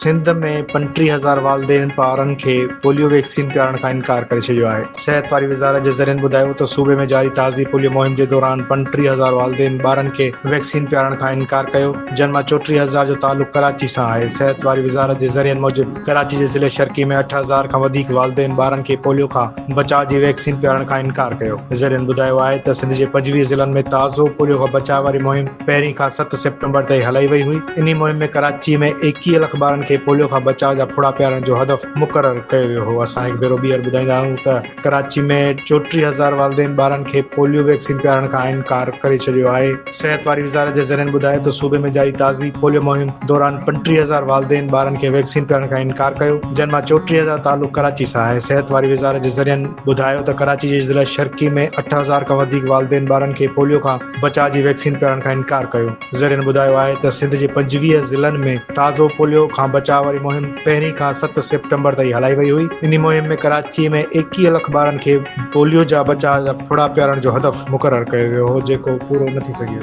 सिंध में 35,000 वालदेन ॿारनि खे पोलियो वैक्सीन पियारण खां इनकार करे छॾियो आहे। सिहत वारी वज़ारत जे ज़रिए ॿुधायो त सूबे में जारी ताज़ी पोलियो मुहिम जे दौरान 35,000 वालदेन ॿारनि खे वैक्सीन पियारण खां इनकार कयो, जिन मां 34,000 जो तालुक कराची सां आहे। सिहत वारी वज़ारत जे ज़रिए मूजिबि कराची जे ज़िले शर्की में 8,000 खां वधीक वालदेन ॿारनि खे पोलियो खां बचाव जी वैक्सीन पियारण खां इनकार कयो। ज़रिए ॿुधायो आहे त सिंध जे 25 ज़िलनि में ताज़ो पोलियो खां बचाव वारी मुहिम पहिरीं खां 7 सेप्टेम्बर ताईं हलाई वई हुई। इन मुहिम में कराची में 21 लख ॿारनि खे पोलियो खां बचाव जा फुड़ा पियारण जो हदफ़ मुक़ररु कयो वियो हो। असां हिकु भेरो ॿीहर ॿुधाईंदा आहियूं त कराची में 34,000 वालदेन ॿारनि खे पोलियो वैक्सीन पियारण खां इनकार करे छॾियो आहे। सिहत वारी वज़ारत जे ज़रिए ॿुधायो त सूबे में जारी ताज़ी पोलियो मुहिम दौरान 35,000 वालदेन ॿारनि खे वैक्सीन पियारण खां इनकार कयो, जिन मां 34,000 तालुक कराची सां आहे। सिहत वारी वज़ारत जे ज़रिए ॿुधायो त कराची जे ज़िले शर्की में 8,000 खां वधीक वालदेन ॿारनि खे पोलियो खां बचाव जी वैक्सीन पियारण खां इनकार कयो। ज़रिए ॿुधायो आहे त सिंध जे 25 ज़िलनि में ताज़ो पोलियो खां बचाव वारी मुहिम पहिरीं खां 7 सेप्टेम्बर ताईं हलाई वई हुई। इन मुहिम में कराची में 21 लख ॿारनि खे पोलियो जा बचाव जा फुड़ा पियारण जो हदफ़ मुक़ररु कयो वियो हो, जेको पूरो न थी सघियो।